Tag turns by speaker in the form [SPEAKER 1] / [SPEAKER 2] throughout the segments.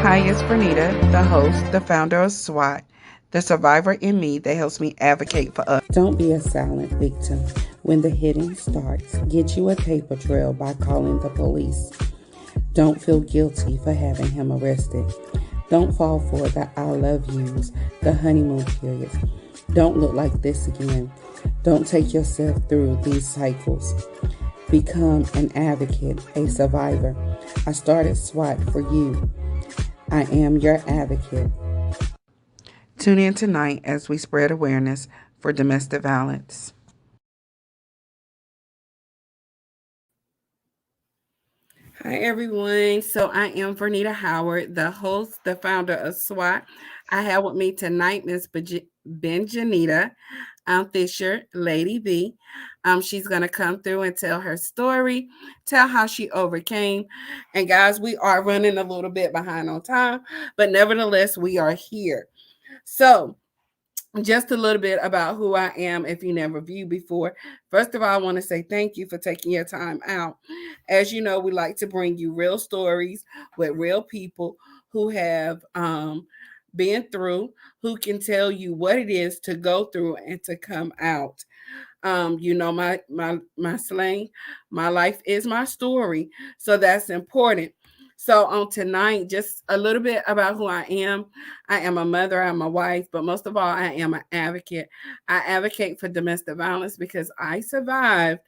[SPEAKER 1] Hi, it's Vernita, the host, the founder of SWAT, the survivor in me that helps me advocate for others.
[SPEAKER 2] Don't be a silent victim. When the hitting starts, get you a paper trail by calling the police. Don't feel guilty for having him arrested. Don't fall for the I love yous, the honeymoon periods. Don't look like this again. Don't take yourself through these cycles. Become an advocate, a survivor. I started SWAT for you. I am your advocate.
[SPEAKER 1] Tune in tonight as we spread awareness for domestic violence.
[SPEAKER 3] Hi, everyone. So I am Vernita Howard, the host, the founder of SWAT. I have with me tonight Miss Benjanita Fisher, Lady B. She's going to come through and tell her story, tell how she overcame. And guys, we are running a little bit behind on time, but nevertheless, we are here. So, just a little bit about who I am if you never viewed before. First of all, I want to say thank you for taking your time out. As you know, we like to bring you real stories with real people who have been through, who can tell you what it is to go through and to come out. You know my slang, my life is my story. So that's important. So on tonight, just a little bit about who I am. I am a mother, I'm a wife, but most of all, I am an advocate. I advocate for domestic violence because I survived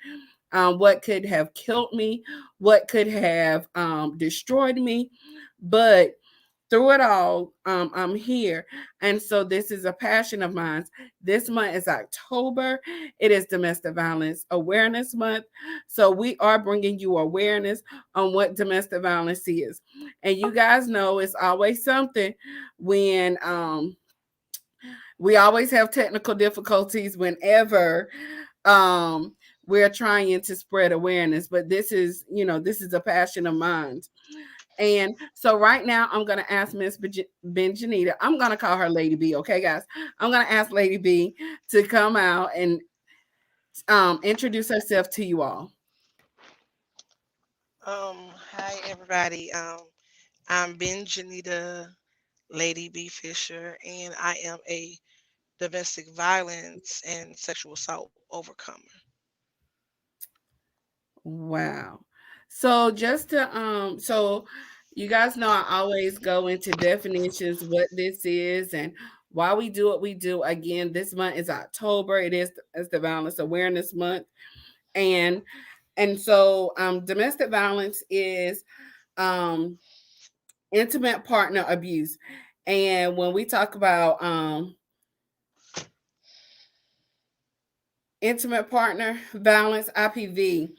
[SPEAKER 3] what could have killed me, what could have destroyed me. But through it all, I'm here. And so this is a passion of mine. This month is October. It is Domestic Violence Awareness Month. So we are bringing you awareness on what domestic violence is. And you guys know it's always something when we always have technical difficulties whenever we're trying to spread awareness. But this is a passion of mine. And so right now, I'm going to ask Miss Benjanita. I'm going to call her Lady B. Okay, guys. I'm going to ask Lady B to come out and introduce herself to you all.
[SPEAKER 4] Hi everybody. I'm Benjanita Lady B. Fisher, and I am a domestic violence and sexual assault overcomer.
[SPEAKER 3] Wow. So just to so you guys know I always go into definitions what this is and why we do what we do. Again, this month is October. It's the Violence Awareness Month. And so domestic violence is um intimate partner abuse. And when we talk about intimate partner violence, IPV,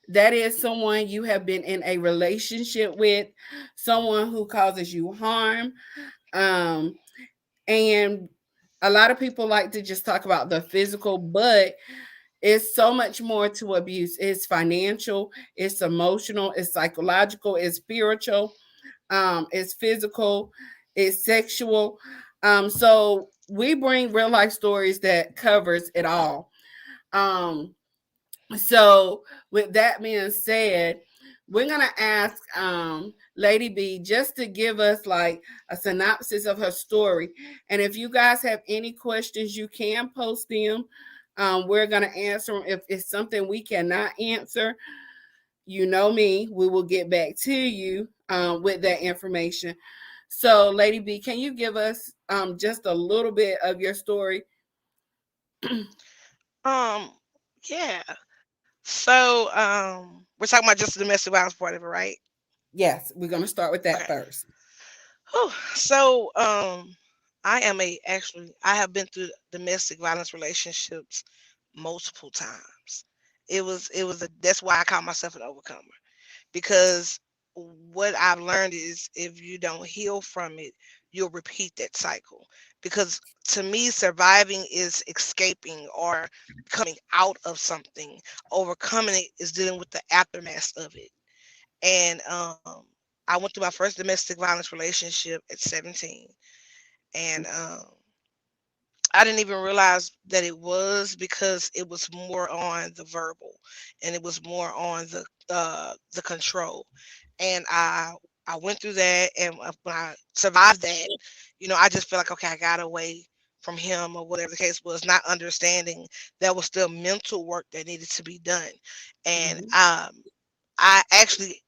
[SPEAKER 3] that is someone you have been in a relationship with, someone who causes you harm. Um, and a lot of people like to just talk about the physical, but it's so much more to abuse. It's financial, it's emotional, it's psychological, it's spiritual, it's physical, it's sexual. So we bring real life stories that covers it all. Um, so with that being said, we're gonna ask Lady B just to give us like a synopsis of her story. And if you guys have any questions, you can post them. We're gonna answer them. If it's something we cannot answer, you know me, we will get back to you with that information. So, Lady B, can you give us just a little bit of your story?
[SPEAKER 4] Um, yeah. We're talking about just the domestic violence part of it, right?
[SPEAKER 3] Yes, we're gonna start with that
[SPEAKER 4] Okay.
[SPEAKER 3] first.
[SPEAKER 4] Whew. I have been through domestic violence relationships multiple times. That's why I call myself an overcomer, because what I've learned is if you don't heal from it, you'll repeat that cycle. Because to me, surviving is escaping or coming out of something. Overcoming it is dealing with the aftermath of it. And I went through my first domestic violence relationship at 17, and I didn't even realize that it was, because it was more on the verbal, and it was more on the control. And I I went through that, and when I survived that, I just feel like, okay, I got away from him or whatever the case was, not understanding there was still mental work that needed to be done. And
[SPEAKER 3] Mhm.
[SPEAKER 4] I actually,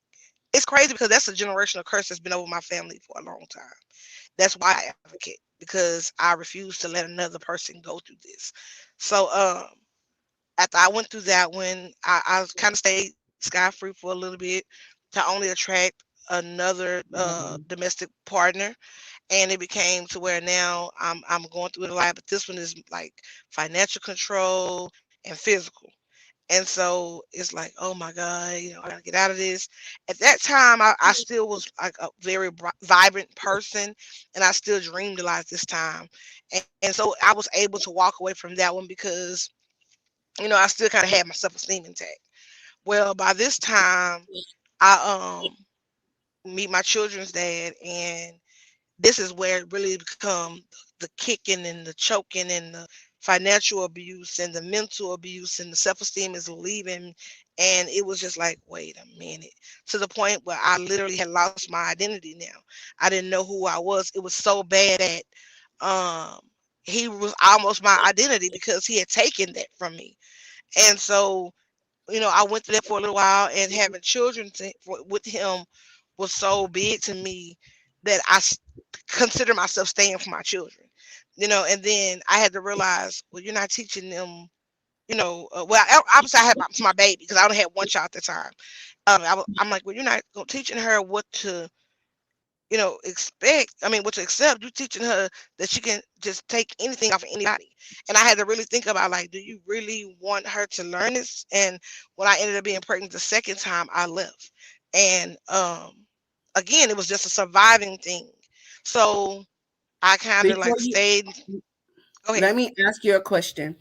[SPEAKER 4] it's crazy because that's a generational curse that's been over my family for a long time. That's why I advocate, because I refuse to let another person go through this. So after I went through that one, I kind of stayed sky free for a little bit to only attract another
[SPEAKER 3] Wow.
[SPEAKER 4] domestic partner, and it became to where now I'm going through it a lot, but this one is like financial control and physical. And so it's like, oh my God, I gotta get out of this. At that time, I still was like a very vibrant person, and I still dreamed a lot at this time. And so I was able to walk away from that one because, I still kind of had my self-esteem intact. Well, by this time, I meet my children's dad, and this is where it really become the kicking and the choking and the financial abuse and the mental abuse, and the self-esteem is leaving. And it was just like, wait a minute, to the point where I literally had lost my identity now. I didn't know who I was. It was so bad that um he was almost my identity because he had taken that from me. And so, I went through that for a little while, and having children with him was so big to me that consider myself staying for my children. And then I had to realize, well, you're not teaching them, well, obviously I had my baby because I only had one child at the time. I'm like, well, you're not teaching her what to, expect. I mean, what to accept. You're teaching her that she can just take anything off of anybody. And I had to really think about, like, do you really want her to learn this? And when I ended up being pregnant the second time, I left. And again, it was just a surviving thing. So I kind of
[SPEAKER 3] Before
[SPEAKER 4] like
[SPEAKER 3] you
[SPEAKER 4] stayed. Go ahead.
[SPEAKER 3] Let me ask you a question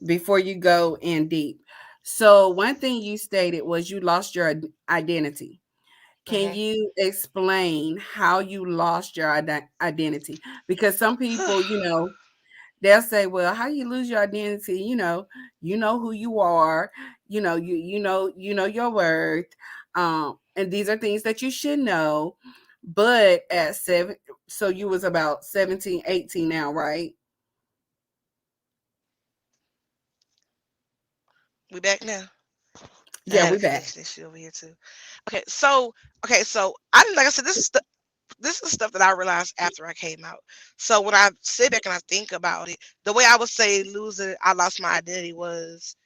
[SPEAKER 3] before you go in deep. So one thing you stated was you lost your identity. Can
[SPEAKER 4] Hmm.
[SPEAKER 3] you explain how you lost your identity? Because some people, they'll say, "Well, how you lose your identity? You know who you are. You know your worth. And these are things that you should know." But at seven, so you was about 17, 18 now, right?
[SPEAKER 4] We back now. I
[SPEAKER 3] Yeah,
[SPEAKER 4] had a
[SPEAKER 3] we back.
[SPEAKER 4] connection issue over here too. Okay, so I didn't, like I said, this is stuff that I realized after I came out. So when I sit back and I think about it, the way I would say losing, I lost my identity was,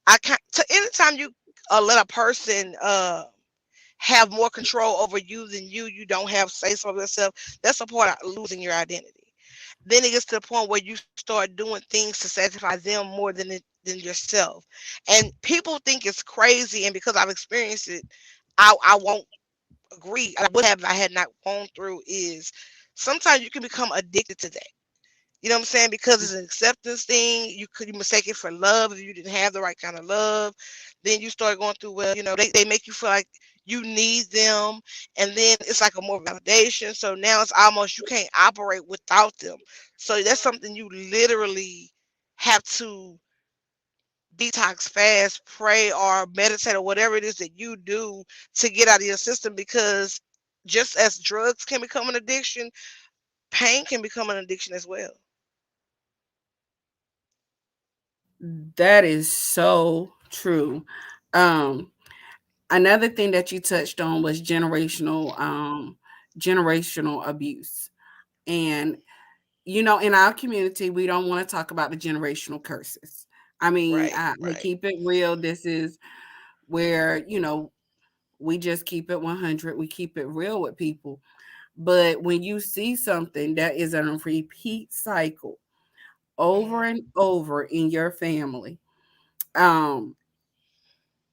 [SPEAKER 4] I can't. So anytime you let a person have more control over you than you don't have say so of yourself. That's a part of losing your identity. Then it gets to the point where you start doing things to satisfy them more than yourself. And people think it's crazy, and because I've experienced it, I won't agree. I would have if I had not gone through, is sometimes you can become addicted to that. You know what I'm saying? Because it's an acceptance thing. You mistake it for love if you didn't have the right kind of love. Then you start going through, well, they make you feel like you need them. And then it's like a more validation. So now it's almost you can't operate without them. So that's something you literally have to detox, fast, pray, or meditate, or whatever it is that you do to get out of your system. Because just as drugs can become an addiction, pain can become an addiction as well.
[SPEAKER 3] That is so true. Um, Another thing that you touched on was generational abuse. And in our community, we don't want to talk about the generational curses. I mean,
[SPEAKER 4] Right,
[SPEAKER 3] I
[SPEAKER 4] right.
[SPEAKER 3] keep it real. This is where, we just keep it 100. We keep it real with people. But when you see something that is a repeat cycle over
[SPEAKER 4] Mhm.
[SPEAKER 3] and over in your family, um,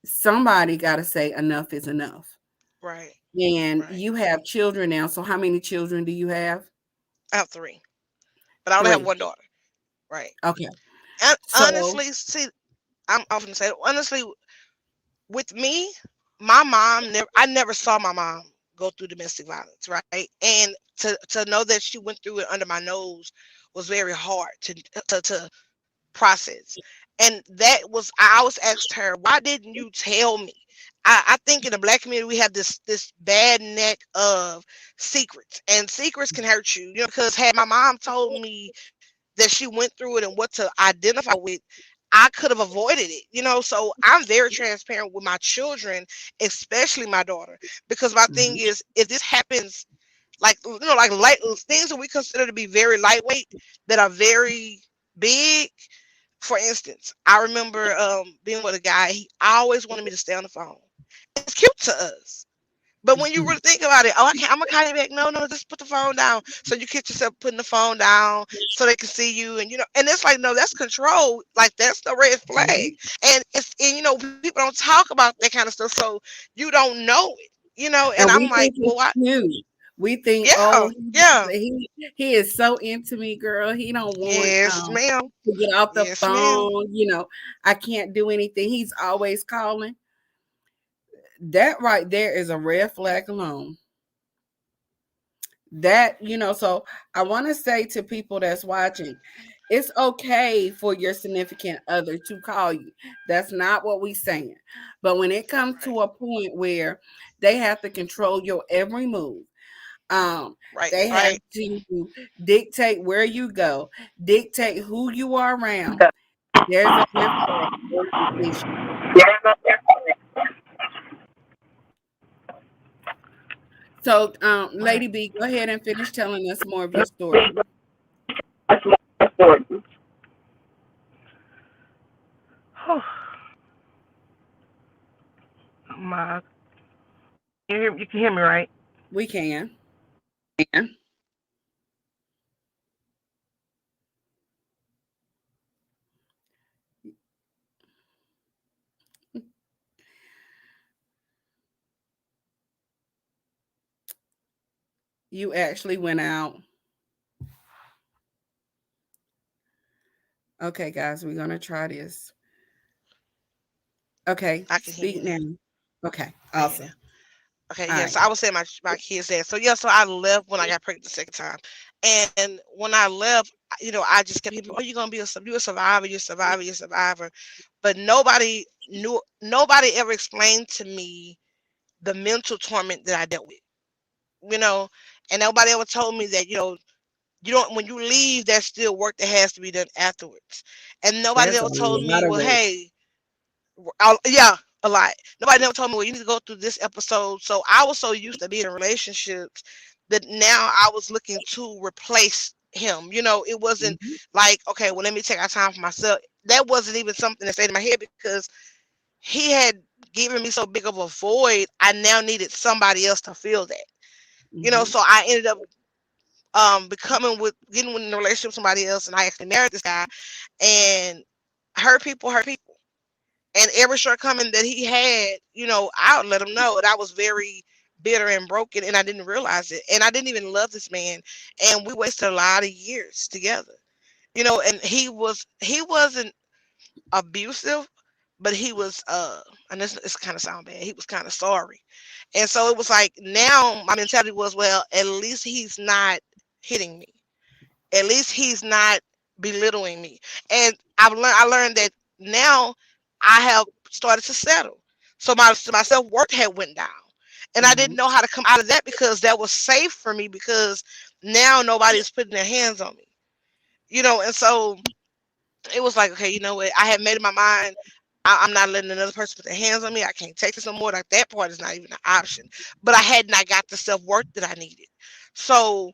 [SPEAKER 3] somebody got to say enough is enough.
[SPEAKER 4] Right,
[SPEAKER 3] And
[SPEAKER 4] right.
[SPEAKER 3] you have children now. So how many children do you have?
[SPEAKER 4] I have three, but I only have
[SPEAKER 3] Three.
[SPEAKER 4] one daughter. Right.
[SPEAKER 3] Okay.
[SPEAKER 4] And
[SPEAKER 3] So
[SPEAKER 4] honestly, see, I'm often say honestly, with me, my mom never. I never saw my mom go through domestic violence. Right, and to know that she went through it under my nose was very hard to process. And that was, I always asked her, why didn't you tell me? I think in the black community we have this bad neck of secrets, and secrets can hurt you. You know, because had my mom told me that she went through it and what to identify with, I could have avoided it. You know, so I'm very transparent with my children, especially my daughter, because my thing
[SPEAKER 3] Mhm.
[SPEAKER 4] is, if this happens, like, you know, like light things that we consider to be very lightweight that are very big. For instance, I remember being with a guy. He always wanted me to stay on the phone. It's cute to us. But when you really think about it, oh, I can't, I'm gonna call you back. No, no, just put the phone down. So you catch yourself putting the phone down so they can see you, and you know, and it's like, no, that's control. Like that's the red flag.
[SPEAKER 3] Mhm.
[SPEAKER 4] And you know, people don't talk about that kind of stuff, so you don't know it. You know, and
[SPEAKER 3] And
[SPEAKER 4] I'm
[SPEAKER 3] we
[SPEAKER 4] like,
[SPEAKER 3] think
[SPEAKER 4] well,
[SPEAKER 3] it's cute. We think,
[SPEAKER 4] yeah,
[SPEAKER 3] oh,
[SPEAKER 4] yeah,
[SPEAKER 3] he is so into me, girl. He don't want
[SPEAKER 4] yes, ma'am,
[SPEAKER 3] to get off the
[SPEAKER 4] yes, ma'am.
[SPEAKER 3] phone. I can't do anything. He's always calling. That right there is a red flag alone. So I want to say to people that's watching, it's okay for your significant other to call you. That's not what we saying. But when it comes
[SPEAKER 4] Right,
[SPEAKER 3] to a point where they have to control your every move, um,
[SPEAKER 4] right,
[SPEAKER 3] they have
[SPEAKER 4] right.
[SPEAKER 3] to dictate where you go, dictate who you are around. There's a red flag issue. So,
[SPEAKER 4] Right.
[SPEAKER 3] Lady B, go ahead and finish telling us more of your story.
[SPEAKER 5] My, you can hear me, right?
[SPEAKER 3] We can. You actually went out. Okay, guys, we're gonna try this. Okay,
[SPEAKER 4] I can hear you
[SPEAKER 3] speak
[SPEAKER 4] now.
[SPEAKER 3] now. Okay,
[SPEAKER 4] I hear
[SPEAKER 3] awesome.
[SPEAKER 4] now. Okay,
[SPEAKER 3] All
[SPEAKER 4] yeah.
[SPEAKER 3] right.
[SPEAKER 4] So I was saying my kids there. So yeah, so I left when I got pregnant the second time, and when I left, you know, I just kept hearing, "Oh, you're gonna be you a survivor, you're a survivor, you're a survivor," but nobody ever explained to me the mental torment that I dealt with. You know, and nobody ever told me that, you know, you don't, when you leave, there's still work that has to be done afterwards, and nobody
[SPEAKER 3] There's a
[SPEAKER 4] ever told
[SPEAKER 3] lot
[SPEAKER 4] me,
[SPEAKER 3] of
[SPEAKER 4] well,
[SPEAKER 3] work.
[SPEAKER 4] hey, yeah, a lot. Nobody never told me, well, you need to go through this episode. So I was so used to being in relationships that now I was looking to replace him. You know, it wasn't
[SPEAKER 3] Mhm,
[SPEAKER 4] like, okay, well, let me take our time for myself. That wasn't even something that stayed in my head because he had given me so big of a void. I now needed somebody else to fill that. You know,
[SPEAKER 3] mhm,
[SPEAKER 4] so I ended up becoming with getting in a relationship with somebody else, and I actually married this guy, and hurt people. And every shortcoming that he had, you know, I would let him know. And I was very bitter and broken, and I didn't realize it. And I didn't even love this man, and we wasted a lot of years together. You know, and he wasn't abusive, but he was and this it's kind of sound bad. He was kind of sorry, and so it was like now my mentality was, well, at least he's not hitting me. At least he's not belittling me. And I learned that now I have started to settle. So my self-worth had went down. And I didn't
[SPEAKER 3] mhm.
[SPEAKER 4] know how to come out of that because that was safe for me because now nobody's putting their hands on me. You know, and so it was like, okay, you know what? I had made up my mind. I'm not letting another person put their hands on me. I can't take this no more. Like that part is not even an option. But I had not got the self worth that I needed. So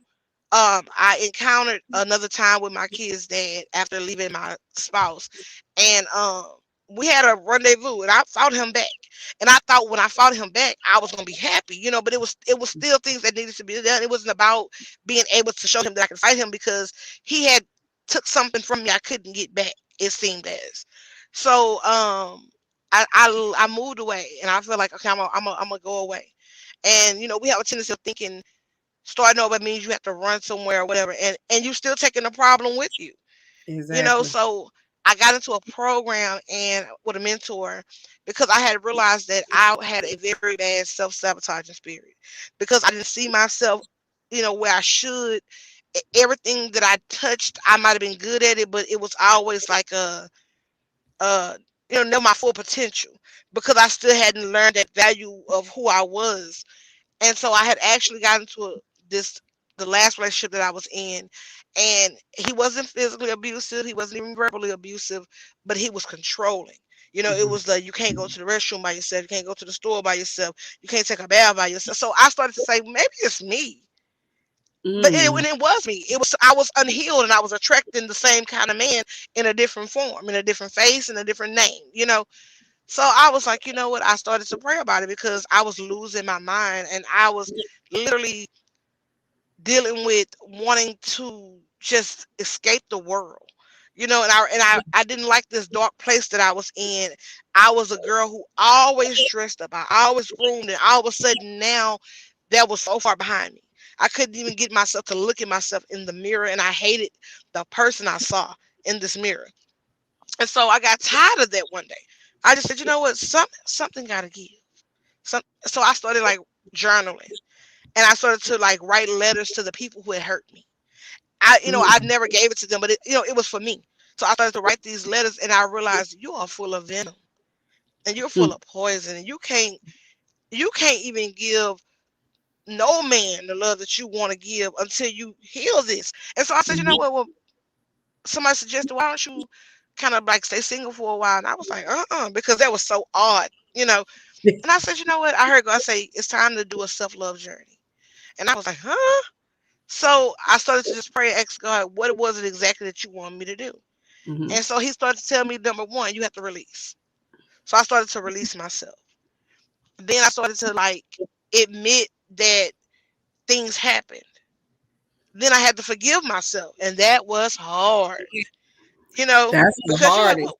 [SPEAKER 4] I encountered another time with my kid's dad after leaving my spouse, and we had a rendezvous, and I fought him back. And I thought when I fought him back, I was gonna be happy, you know. But it was still things that needed to be done. It wasn't about being able to show him that I could fight him because he had took something from me I couldn't get back. It seemed as so. I moved away, and I feel like, okay, I'm gonna go away. And you know, we have a tendency of thinking starting over means you have to run somewhere or whatever, and you still taking the problem with you. You know,
[SPEAKER 3] Exactly.
[SPEAKER 4] so I got into a program and with a mentor because I had realized that I had a very bad self-sabotaging spirit because I didn't see myself, you know, where I should. Everything that I touched, I might have been good at it, but it was always like a know my full potential because I still hadn't learned that value of who I was. And so I had actually gotten to this the last relationship that I was in, and he wasn't physically abusive, he wasn't even verbally abusive, but he was controlling. It
[SPEAKER 3] Mhm.
[SPEAKER 4] was like you can't go to the restroom by yourself, you can't go to the store by yourself, you can't take a bath by yourself. So I started to say, maybe it's me. But
[SPEAKER 3] Mm.
[SPEAKER 4] it was me. It was I was unhealed and I was attracting the same kind of man in a different form, in a different face, in a different name. So I was like, you know what? I started to pray about it because I was losing my mind and I was literally dealing with wanting to just escape the world. And I didn't like this dark place that I was in. I was a girl who always dressed up. I always groomed, and all of a sudden now that was so far behind me. I couldn't even get myself to look at myself in the mirror, and I hated the person I saw in this mirror. And so I got tired of that one day. I just said, you know what, something gotta give. So I started like journaling, and I started to like write letters to the people who had hurt me. I
[SPEAKER 3] Mm.
[SPEAKER 4] never gave it to them, but it was for me. So I started to write these letters, and I realized you are full of venom and you're full
[SPEAKER 3] Mm.
[SPEAKER 4] of poison, and you can't even give no man the love that you want to give until you heal this. And so I said, you know
[SPEAKER 3] Mhm.
[SPEAKER 4] what? Well, somebody suggested, why don't you kind of like stay single for a while? And I was like, because that was so odd. And I said, you know what? I heard God say it's time to do a self-love journey. And I was like, huh? So I started to just pray and ask God, what was it exactly that you wanted me to do?
[SPEAKER 3] Mhm.
[SPEAKER 4] And so he started to tell me, number one, you have to release. So I started to release myself. Then I started to like admit that things happened. Then I had to forgive myself. And that was hard, you know,
[SPEAKER 3] That's the
[SPEAKER 4] because you're like,
[SPEAKER 3] hardest.
[SPEAKER 4] well,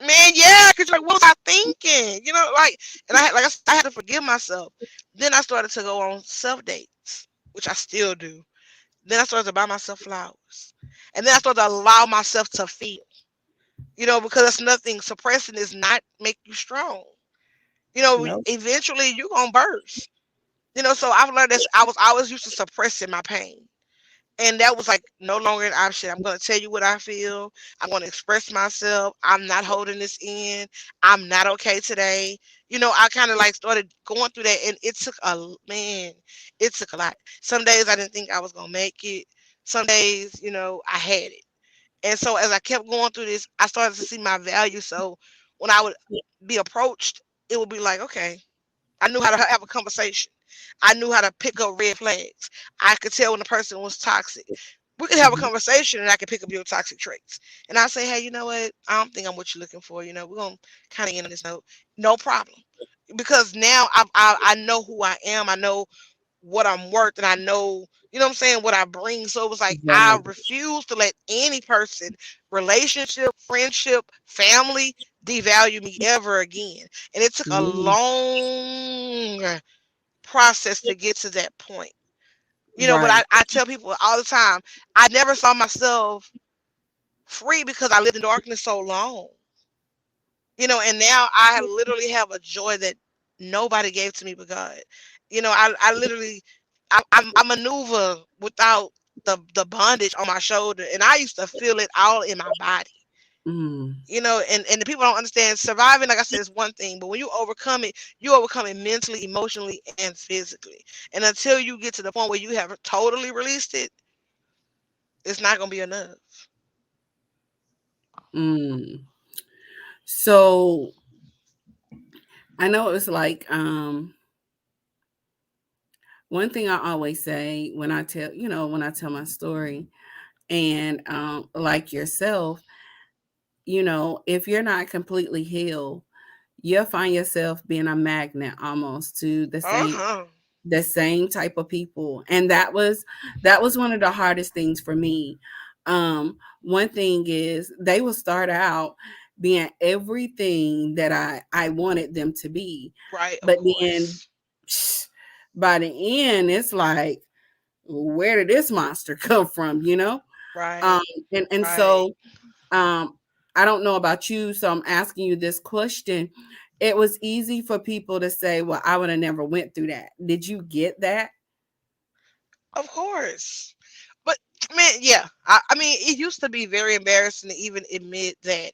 [SPEAKER 4] man, yeah, because you're like, what was I thinking? Like, and like I said, I had to forgive myself. Then I started to go on self dates, which I still do. Then I started to buy myself flowers. And then I started to allow myself to feel, because that's nothing. Suppressing is not make you strong.
[SPEAKER 3] Nope.
[SPEAKER 4] Eventually you're going to burst. So I've learned this. I was always used to suppressing my pain. And that was like no longer an option. I'm going to tell you what I feel. I'm going to express myself. I'm not holding this in. I'm not okay today. I kind of like started going through that, and it took a lot. Some days I didn't think I was going to make it. Some days, I had it. And so as I kept going through this, I started to see my value. So when I would be approached, it would be like, okay, I knew how to have a conversation. I knew how to pick up red flags. I could tell when a person was toxic. We could have a
[SPEAKER 3] Mhm.
[SPEAKER 4] conversation and I could pick up your toxic traits. And I say, hey, you know what? I don't think I'm what you're looking for. We're going to kind of end on this note. No problem. Because now I know who I am. I know what I'm worth, and I know, what I'm saying, what I bring. So it was like I
[SPEAKER 3] Right.
[SPEAKER 4] refuse to let any person, relationship, friendship, family, devalue me ever again. And it took a
[SPEAKER 3] Mm.
[SPEAKER 4] long process to get to that point. But I,
[SPEAKER 3] Right.
[SPEAKER 4] I tell people all the time, I never saw myself free because I lived in darkness so long. And now I literally have a joy that nobody gave to me but God. I literally, I maneuver without the bondage on my shoulder, and I used to feel it all in my body.
[SPEAKER 3] Mm.
[SPEAKER 4] And the people don't understand, surviving, like I said, is one thing, but when you overcome it mentally, emotionally, and physically. And until you get to the point where you have totally released it, it's not gonna be enough.
[SPEAKER 3] Mm. So I know it's like one thing I always say when I tell when I tell my story, and like yourself, if you're not completely healed, you'll find yourself being a magnet almost to
[SPEAKER 4] Uh-huh.
[SPEAKER 3] the same type of people. And that was one of the hardest things for me. One thing is they will start out being everything that I wanted them to be,
[SPEAKER 4] Right, of
[SPEAKER 3] but then
[SPEAKER 4] course.
[SPEAKER 3] by the end it's like, where did this monster come from? um
[SPEAKER 4] Right,
[SPEAKER 3] and
[SPEAKER 4] right.
[SPEAKER 3] so um I don't know about you, so I'm asking you this question. It was easy for people to say, well, I would have never went through that. Did you get that?
[SPEAKER 4] Of course. But man, yeah. I mean, it used to be very embarrassing to even admit that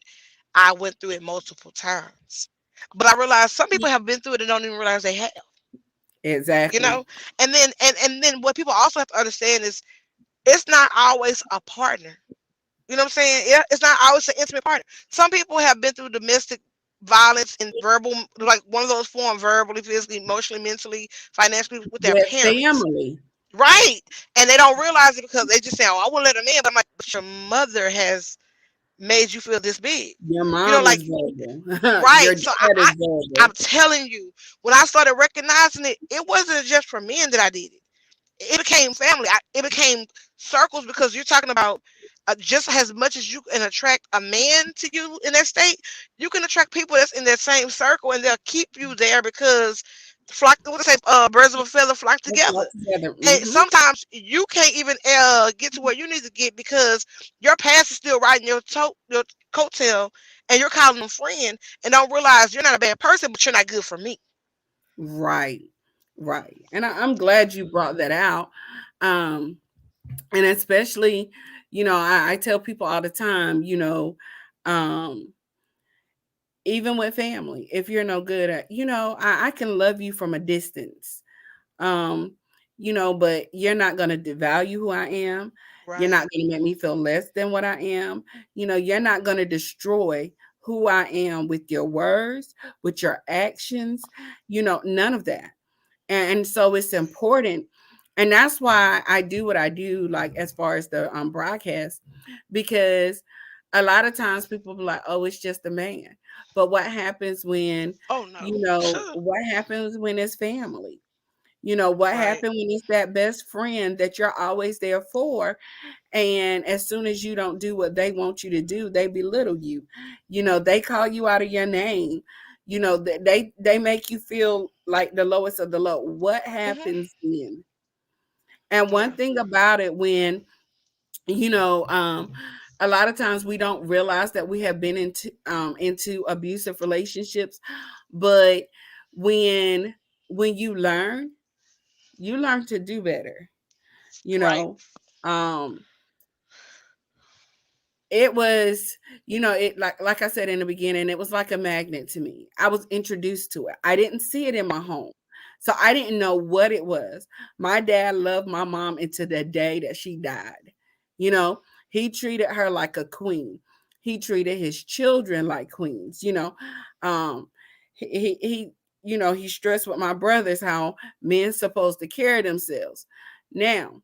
[SPEAKER 4] I went through it multiple times. But I realized some people have been through it and don't even realize they have, you
[SPEAKER 3] Exactly.
[SPEAKER 4] know? And then what people also have to understand is it's not always a partner. You know what I'm saying? Yeah, it's not always an intimate partner. Some people have been through domestic violence in verbal, like one of those forms, verbally, physically, emotionally, mentally, financially, with their
[SPEAKER 3] With
[SPEAKER 4] parents.
[SPEAKER 3] family,
[SPEAKER 4] Right. And they don't realize it because they just say, oh, I won't let them in. But I'm like, but your mother has made you feel this big.
[SPEAKER 3] your
[SPEAKER 4] You know,
[SPEAKER 3] mom
[SPEAKER 4] like,
[SPEAKER 3] is verbal.
[SPEAKER 4] right.
[SPEAKER 3] Your
[SPEAKER 4] So
[SPEAKER 3] dad is
[SPEAKER 4] I'm
[SPEAKER 3] verbal.
[SPEAKER 4] telling you, when I started recognizing it, it wasn't just for men that I did it. It became family. It became circles because you're talking about just as much as you can attract a man to you in that state, you can attract people that's in that same circle, and they'll keep you there because flock. What they say? Birds of a feather flock
[SPEAKER 3] Let's
[SPEAKER 4] together.
[SPEAKER 3] walk together.
[SPEAKER 4] And
[SPEAKER 3] Hmm.
[SPEAKER 4] sometimes you can't even get to where you need to get because your past is still riding your coattail, and you're calling them friend, and don't realize you're not a bad person, but you're not good for me.
[SPEAKER 3] Right. Right. And I'm glad you brought that out. Um, and especially, I tell people all the time, um, even with family, if you're no good at, I can love you from a distance. Um, but you're not gonna devalue who I am. You're not
[SPEAKER 4] Right.
[SPEAKER 3] gonna make me feel less than what I am. You're not gonna destroy who I am with your words, with your actions, none of that. And so it's important. And that's why I do what I do, like as far as the broadcast, because a lot of times people be like, oh, it's just a man. But what happens when,
[SPEAKER 4] Oh no. Sure.
[SPEAKER 3] what happens when it's family? What
[SPEAKER 4] Right.
[SPEAKER 3] happened when it's that best friend that you're always there for, and as soon as you don't do what they want you to do, they belittle you. They call you out of your name. They make you feel like the lowest of the low. What
[SPEAKER 4] Hmm.
[SPEAKER 3] happens then? And one
[SPEAKER 4] Yeah.
[SPEAKER 3] thing about it, when you know a lot of times we don't realize that we have been into abusive relationships, but when you learn to do better, you
[SPEAKER 4] Right.
[SPEAKER 3] know um it was, it, like I said in the beginning, it was like a magnet to me. I was introduced to it. I didn't see it in my home, so I didn't know what it was. My dad loved my mom into the day that she died. you know he treated her like a queen. He treated his children like queens. um he stressed with my brothers how men supposed to carry themselves. Now,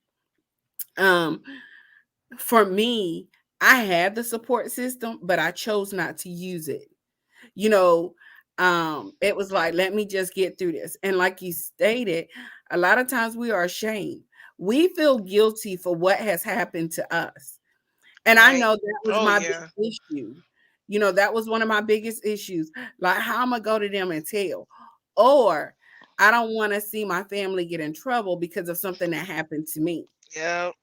[SPEAKER 3] um for me, I had the support system, but I chose not to use it. You know, it was like, let me just get through this. And like you stated, a lot of times we are ashamed. We feel guilty for what has happened to us. And I
[SPEAKER 4] Right.
[SPEAKER 3] know that was
[SPEAKER 4] Oh
[SPEAKER 3] my
[SPEAKER 4] yeah.
[SPEAKER 3] big issue. That was one of my biggest issues. Like, how am I go to them and tell? Or I don't want to see my family get in trouble because of something that happened to me.
[SPEAKER 4] Yep.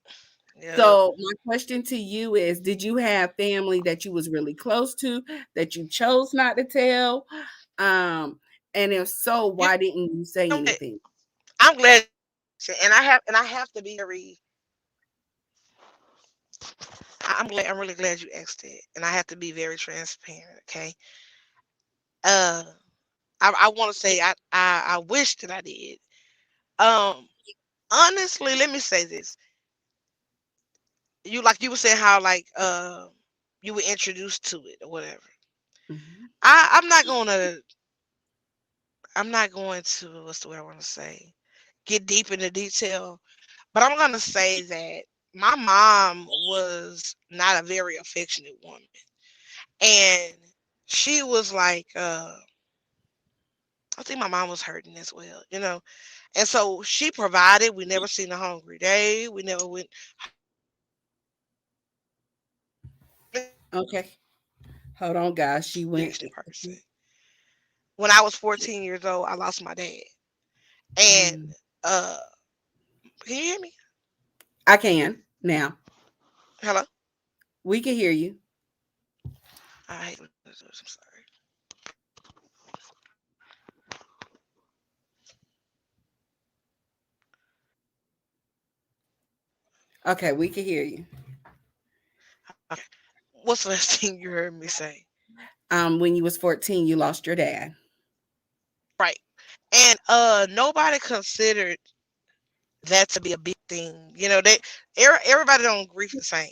[SPEAKER 4] Yep.
[SPEAKER 3] So my question to you is, did you have family that you was really close to that you chose not to tell? Um, and if so,
[SPEAKER 4] You
[SPEAKER 3] why didn't you say
[SPEAKER 4] know what?
[SPEAKER 3] anything?
[SPEAKER 4] I'm glad, and I have to be very. I'm glad. I'm really glad you asked it, and I have to be very transparent. Okay. Uh, I want to say I wish that I did. Um, honestly, let me say this. You were saying how like you were introduced to it or whatever.
[SPEAKER 3] Mhm.
[SPEAKER 4] I'm not going to what's the word I want to say, get deep into detail, but I'm gonna say that my mom was not a very affectionate woman, and she was like, I think my mom was hurting as well. And so she provided. We never seen a hungry day. We never went
[SPEAKER 3] Okay. Hold on, guys. She went.
[SPEAKER 4] affectionate person. When I was 14 years old, I lost my dad, and
[SPEAKER 3] Mm.
[SPEAKER 4] uh, can you hear me?
[SPEAKER 3] I can now.
[SPEAKER 4] Hello.
[SPEAKER 3] We can hear you.
[SPEAKER 4] I hate when this I'm sorry.
[SPEAKER 3] Okay, we can hear you.
[SPEAKER 4] Okay. What's the last thing you heard me say?
[SPEAKER 3] When you was 14, you lost your dad.
[SPEAKER 4] Right. And nobody considered that to be a big thing. Everybody don't grieve the same.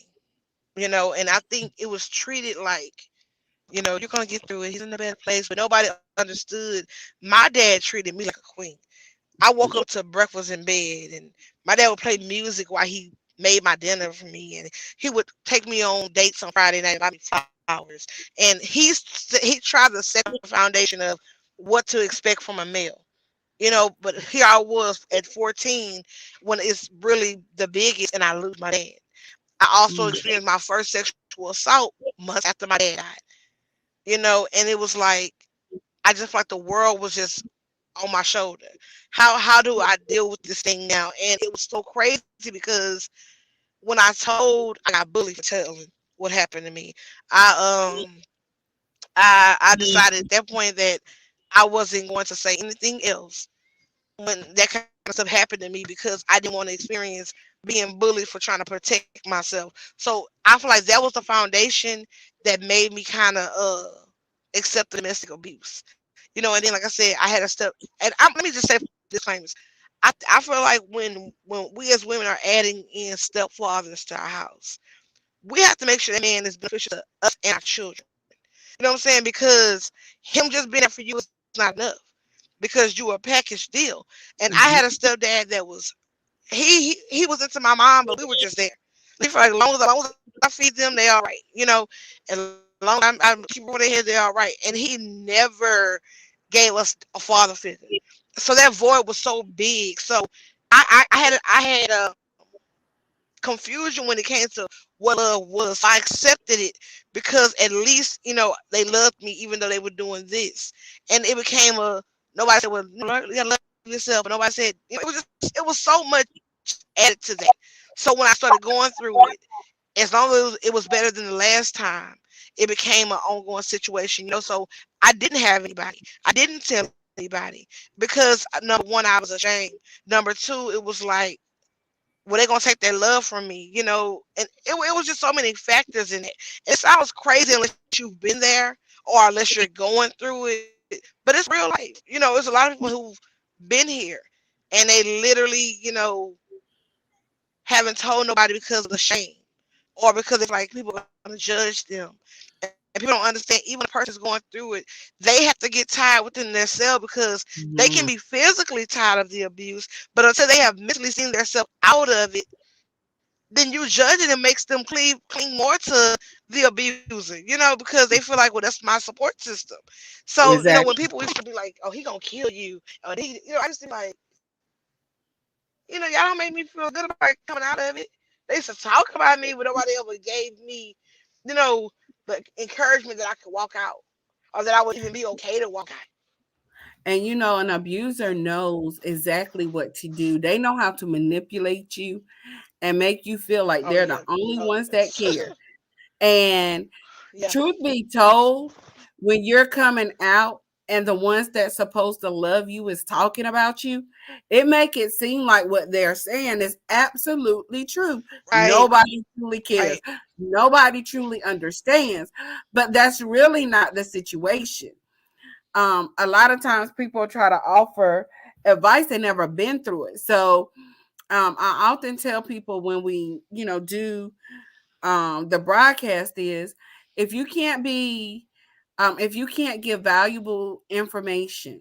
[SPEAKER 4] And I think it was treated like, you're gonna get through it. He's in a better place, but nobody understood. My dad treated me like a queen. I woke up to breakfast in bed, and my dad would play music while he made my dinner for me, and he would take me on dates on Friday night, buy me flowers, and he tried to set the foundation of what to expect from a male. But here I was at 14 when it's really the biggest, and I lose my dad. I also
[SPEAKER 3] Mm.
[SPEAKER 4] experienced my first sexual assault months after my dad died. And it was like I just felt like the world was just on my shoulder. How do I deal with this thing now? And it was so crazy because when I told, I got bullied for telling what happened to me. I decided at that point that I wasn't going to say anything else when that kind of stuff happened to me because I didn't want to experience being bullied for trying to protect myself. So I feel like that was the foundation that made me kind of accept the domestic abuse. And then like I said, I had a step. And let me just say disclaimers. I feel like when we as women are adding in stepfathers to our house, we have to make sure that man is beneficial to us and our children. You know what I'm saying? Because him just being there for you is not enough. Because you were a package deal. And I had a
[SPEAKER 3] Mhm.
[SPEAKER 4] stepdad that was he was into my mom, but we were just there. For as long as I feed them, they all right. As long as I'm keep over their head, they all right. And he never gave us a father figure. So that void was so big. So I had confusion when it came to what love was. So I accepted it because at least they loved me even though they were doing this, and it became a nobody said, well, you gotta love yourself, and nobody said it was so much added to that. So when I started going through it, as long as it was better than the last time, it became an ongoing situation. So I didn't have anybody. I didn't tell anybody because number one, I was ashamed. Number two, it was like, were they gonna take their love from me? And it was just so many factors in it. It sounds crazy unless you've been there or unless you're going through it, but it's real life. There's a lot of people who've been here and they literally, haven't told nobody because of the shame or because it's like people are gonna judge them. And people don't understand, even a person's going through it, they have to get tired within themselves because they can
[SPEAKER 3] Mhm.
[SPEAKER 4] be physically tired of the abuse, but until they have mentally seen themselves out of it, then you judging it makes them cling more to the abuser, because they feel like, well, that's my support system. So, when
[SPEAKER 3] Exactly.
[SPEAKER 4] people used to be like, oh, he gonna kill you, or I just be like, y'all don't make me feel good about coming out of it. They used to talk about me, but nobody ever gave me, you know, the encouragement that I could walk out, or that I would even be okay to walk out.
[SPEAKER 3] And an abuser knows exactly what to do. They know how to manipulate you and make you feel like
[SPEAKER 4] Oh
[SPEAKER 3] they're the
[SPEAKER 4] yeah,
[SPEAKER 3] only
[SPEAKER 4] oh
[SPEAKER 3] ones that
[SPEAKER 4] yes,
[SPEAKER 3] care. And
[SPEAKER 4] yeah,
[SPEAKER 3] truth be told, when you're coming out and the ones that's supposed to love you is talking about you, it make it seem like what they're saying is absolutely true.
[SPEAKER 4] right,
[SPEAKER 3] Nobody truly cares.
[SPEAKER 4] right,
[SPEAKER 3] Nobody truly understands. But that's really not the situation. A lot of times people try to offer advice they never been through it. So I often tell people when we, do the broadcast is if you can't be if you can't give valuable information,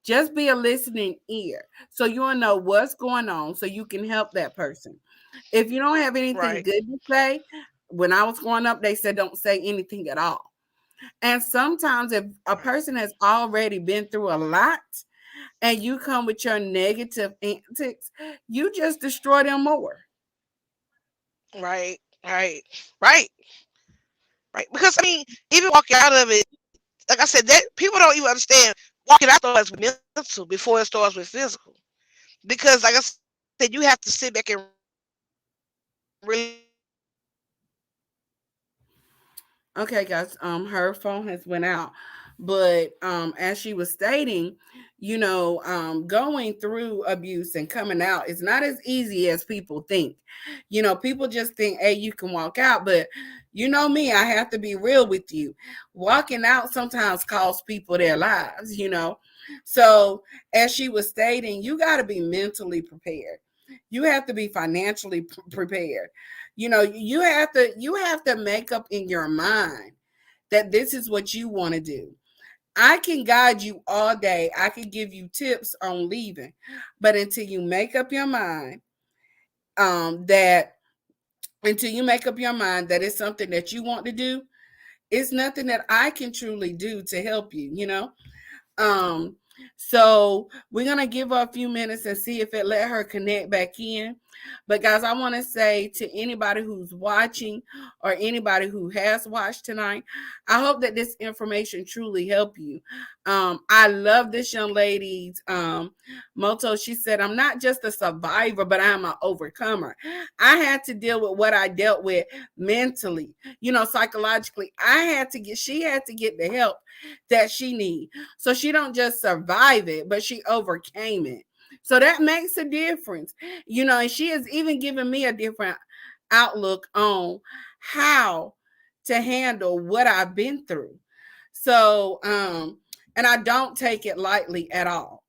[SPEAKER 3] just be a listening ear so you'll know what's going on so you can help that person. If you don't have anything
[SPEAKER 4] right,
[SPEAKER 3] good to say, when I was growing up, they said don't say anything at all. And sometimes if a
[SPEAKER 4] right,
[SPEAKER 3] person has already been through a lot and you come with your negative antics, you just destroy them more.
[SPEAKER 4] right, right, right, right. Because I mean, even walking out of it, like I said, that people don't even understand. Walking out starts with mental before it starts with physical. Because, like I said, you have to sit back and really think about what you're doing.
[SPEAKER 3] Okay, guys. Her phone has went out. But as she was stating, going through abuse and coming out is not as easy as people think. People just think, hey, you can walk out, but you know me, I have to be real with you. Walking out sometimes costs people their lives. So as she was stating, you got to be mentally prepared. You have to be financially prepared. You have to make up in your mind that this is what you want to do. I can guide you all day. I can give you tips on leaving. But that until you make up your mind that it's something that you want to do, it's nothing that I can truly do to help you. Um, so we're gonna give her a few minutes and see if it let her connect back in. But guys, I want to say to anybody who's watching or anybody who has watched tonight, I hope that this information truly help you. I love this young lady's motto. She said, "I'm not just a survivor, but I'm an overcomer." I had to deal with what I dealt with mentally, psychologically. She had to get the help that she need. So she don't just survive it, but she overcame it. So that makes a difference. And she has even given me a different outlook on how to handle what I've been through. So, and I don't take it lightly at all.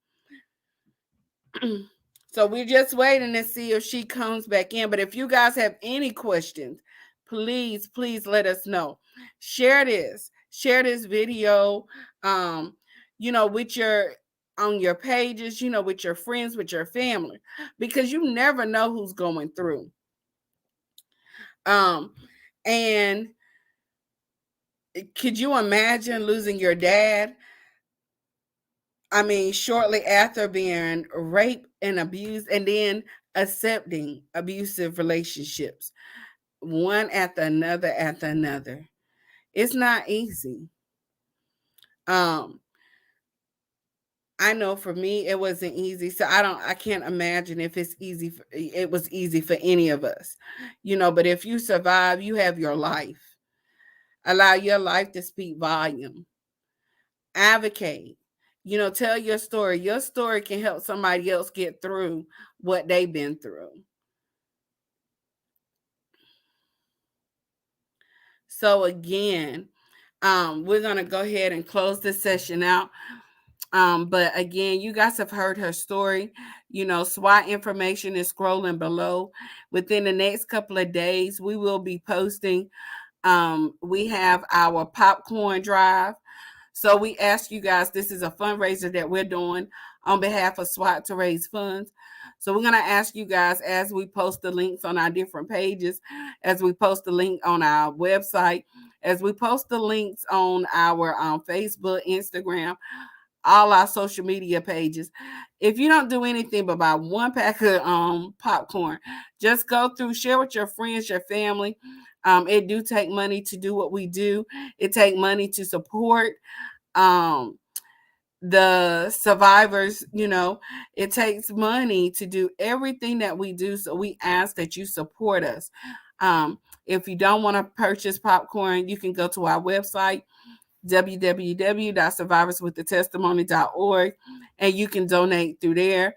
[SPEAKER 3] So we're just waiting to see if she comes back in. But if you guys have any questions, please let us know. Share this video, with on your pages, with your friends, with your family, because you never know who's going through. And could you imagine losing your dad? I mean, shortly after being raped and abused, and then accepting abusive relationships, one after another after another. It's not easy. I know for me it wasn't easy, so I can't imagine if it was easy for any of us. But if you survive, you have your life. Allow your life to speak volume. Advocate. Tell your story. Your story can help somebody else get through what they've been through. So again, we're gonna go ahead and close this session out. But again, you guys have heard her story. SWAT information is scrolling below. Within the next couple of days, we will be posting. We have our popcorn drive. So we ask you guys, this is a fundraiser that we're doing on behalf of SWAT to raise funds. So we're going to ask you guys, as we post the links on our different pages, as we post the link on our website, as we post the links on our Facebook, Instagram, all our social media pages. If you don't do anything but buy one pack of popcorn, just go through, share with your friends, your family. It do take money to do what we do. It take money to support the survivors. It takes money to do everything that we do. So we ask that you support us. If you don't want to purchase popcorn, you can go to our website, www.survivorswiththetestimony.org, and you can donate through there.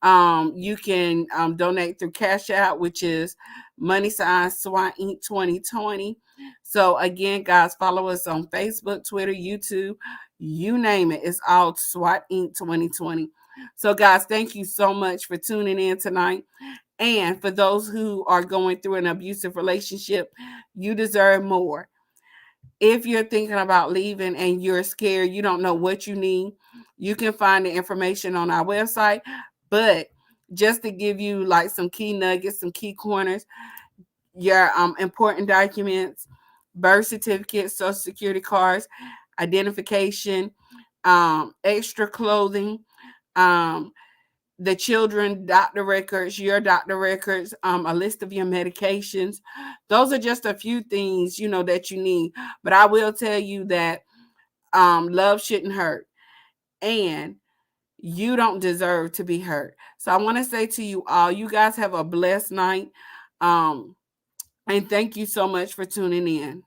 [SPEAKER 3] You can donate through Cash App, which is # SWAT Inc. 2020. So again, guys, follow us on Facebook, Twitter, YouTube, you name it. It's all SWAT Inc. 2020. So guys, thank you so much for tuning in tonight. And for those who are going through an abusive relationship, you deserve more. If you're thinking about leaving and you're scared, you don't know what you need, you can find the information on our website. But just to give you like some key nuggets, some key corners, your important documents, birth certificates, social security cards, identification, extra clothing, the children doctor records, your doctor records, a list of your medications. Those are just a few things, that you need. But I will tell you that love shouldn't hurt. And you don't deserve to be hurt. So I want to say to you all, you guys have a blessed night. And thank you so much for tuning in.